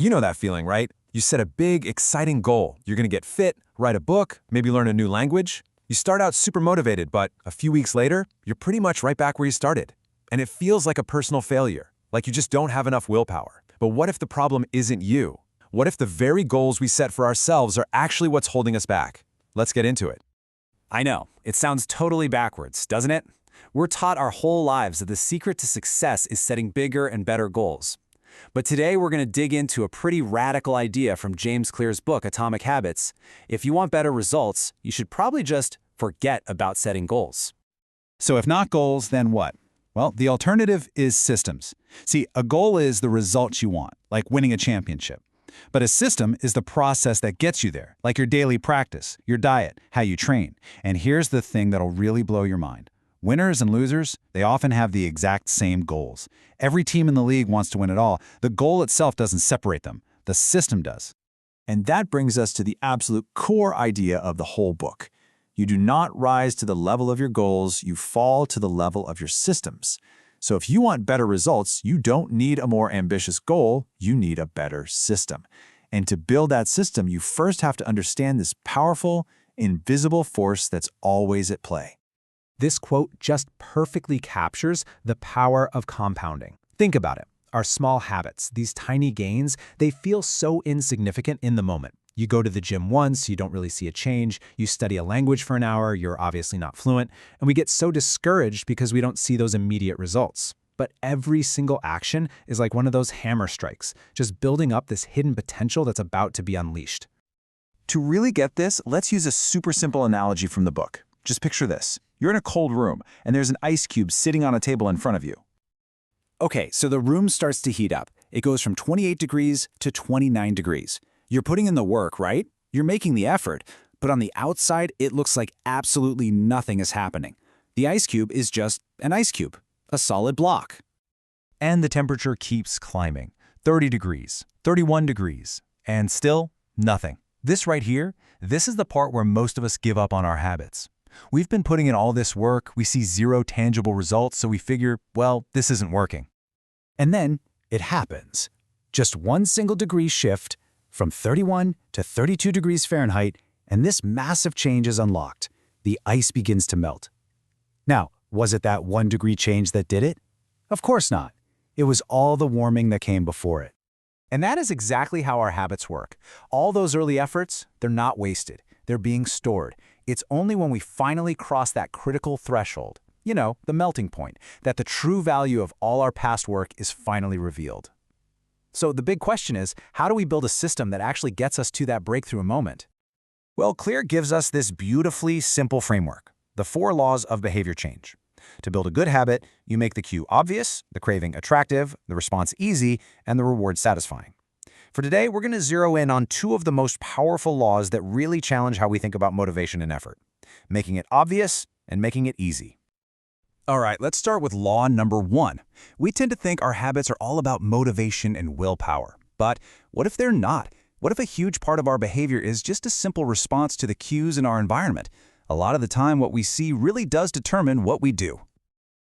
You know that feeling, right? You set a big, exciting goal. You're gonna get fit, write a book, maybe learn a new language. You start out super motivated, but a few weeks later, you're pretty much right back where you started. And it feels like a personal failure, like you just don't have enough willpower. But what if the problem isn't you? What if the very goals we set for ourselves are actually what's holding us back? Let's get into it. I know, it sounds totally backwards, doesn't it? We're taught our whole lives that the secret to success is setting bigger and better goals. But today we're going to dig into a pretty radical idea from James Clear's book, Atomic Habits. If you want better results, you should probably just forget about setting goals. So if not goals, then what? Well, the alternative is systems. See, a goal is the results you want, like winning a championship. But a system is the process that gets you there, like your daily practice, your diet, how you train. And here's the thing that'll really blow your mind. Winners and losers, they often have the exact same goals. Every team in the league wants to win it all. The goal itself doesn't separate them. The system does. And that brings us to the absolute core idea of the whole book. You do not rise to the level of your goals, you fall to the level of your systems. So if you want better results, you don't need a more ambitious goal, you need a better system. And to build that system, you first have to understand this powerful, invisible force that's always at play. This quote just perfectly captures the power of compounding. Think about it. Our small habits, these tiny gains, they feel so insignificant in the moment. You go to the gym once, you don't really see a change. You study a language for an hour, you're obviously not fluent. And we get so discouraged because we don't see those immediate results. But every single action is like one of those hammer strikes, just building up this hidden potential that's about to be unleashed. To really get this, let's use a super simple analogy from the book. Just picture this. You're in a cold room, and there's an ice cube sitting on a table in front of you. Okay, so the room starts to heat up. It goes from 28 degrees to 29 degrees. You're putting in the work, right? You're making the effort. But on the outside, it looks like absolutely nothing is happening. The ice cube is just an ice cube, a solid block. And the temperature keeps climbing. 30 degrees, 31 degrees, and still nothing. This right here, this is the part where most of us give up on our habits. We've been putting in all this work, we see zero tangible results, so we figure, well, this isn't working. And then it happens. Just one single degree shift from 31 to 32 degrees Fahrenheit, and this massive change is unlocked. The ice begins to melt. Now, was it that 1 degree change that did it? Of course not. It was all the warming that came before it. And that is exactly how our habits work. All those early efforts, they're not wasted. They're being stored. It's only when we finally cross that critical threshold, the melting point, that the true value of all our past work is finally revealed. So the big question is, how do we build a system that actually gets us to that breakthrough moment? Well, Clear gives us this beautifully simple framework, the 4 laws of behavior change. To build a good habit, you make the cue obvious, the craving attractive, the response easy, and the reward satisfying. For today, we're going to zero in on 2 of the most powerful laws that really challenge how we think about motivation and effort, making it obvious and making it easy. All right, let's start with law number 1. We tend to think our habits are all about motivation and willpower. But what if they're not? What if a huge part of our behavior is just a simple response to the cues in our environment? A lot of the time, what we see really does determine what we do.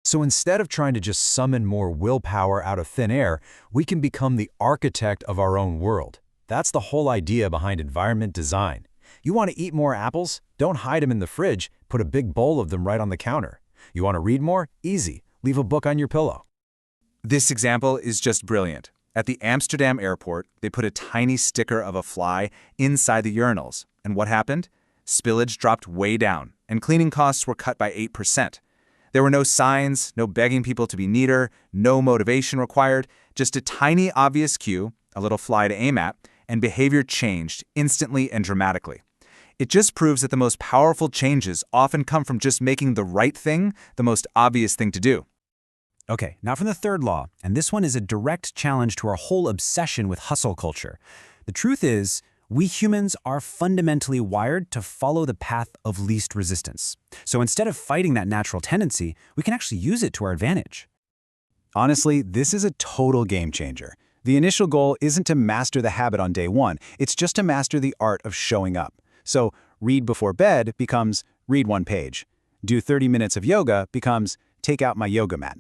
So instead of trying to just summon more willpower out of thin air, we can become the architect of our own world. That's the whole idea behind environment design. You want to eat more apples? Don't hide them in the fridge. Put a big bowl of them right on the counter. You want to read more? Easy. Leave a book on your pillow. This example is just brilliant. At the Amsterdam airport, they put a tiny sticker of a fly inside the urinals. And what happened? Spillage dropped way down, and cleaning costs were cut by 8%. There were no signs, no begging people to be neater, no motivation required, just a tiny obvious cue, a little fly to aim at, and behavior changed instantly and dramatically. It just proves that the most powerful changes often come from just making the right thing the most obvious thing to do. Okay, now for the 3rd law, and this one is a direct challenge to our whole obsession with hustle culture. The truth is, we humans are fundamentally wired to follow the path of least resistance. So instead of fighting that natural tendency, we can actually use it to our advantage. Honestly, this is a total game changer. The initial goal isn't to master the habit on day 1, it's just to master the art of showing up. So read before bed becomes read 1 page. Do 30 minutes of yoga becomes take out my yoga mat.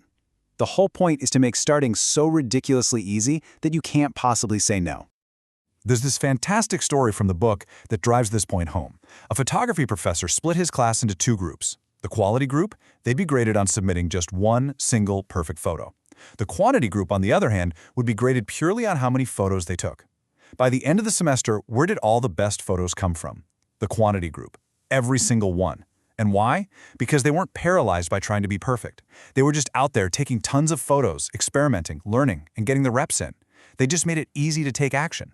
The whole point is to make starting so ridiculously easy that you can't possibly say no. There's this fantastic story from the book that drives this point home. A photography professor split his class into two groups. The quality group, they'd be graded on submitting just one single perfect photo. The quantity group, on the other hand, would be graded purely on how many photos they took. By the end of the semester, where did all the best photos come from? The quantity group. Every single one. And why? Because they weren't paralyzed by trying to be perfect. They were just out there taking tons of photos, experimenting, learning, and getting the reps in. They just made it easy to take action.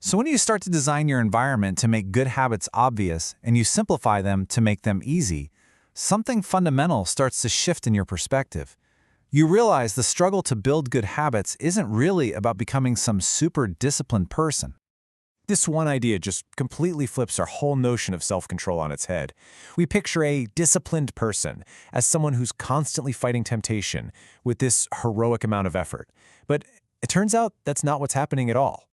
So when you start to design your environment to make good habits obvious and you simplify them to make them easy, something fundamental starts to shift in your perspective. You realize the struggle to build good habits isn't really about becoming some super disciplined person. This one idea just completely flips our whole notion of self-control on its head. We picture a disciplined person as someone who's constantly fighting temptation with this heroic amount of effort. But it turns out that's not what's happening at all.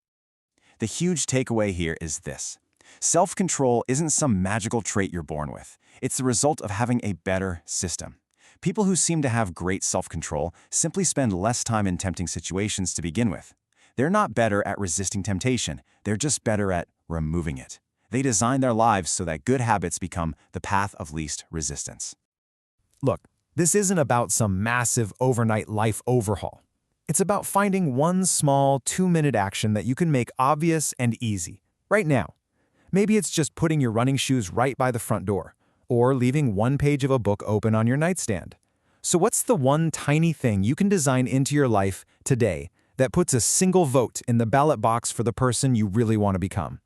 The huge takeaway here is this. Self-control isn't some magical trait you're born with. It's the result of having a better system. People who seem to have great self-control simply spend less time in tempting situations to begin with. They're not better at resisting temptation, they're just better at removing it. They design their lives so that good habits become the path of least resistance. Look, this isn't about some massive overnight life overhaul. It's about finding one small 2-minute action that you can make obvious and easy, right now. Maybe it's just putting your running shoes right by the front door, or leaving one page of a book open on your nightstand. So what's the one tiny thing you can design into your life today that puts a single vote in the ballot box for the person you really want to become?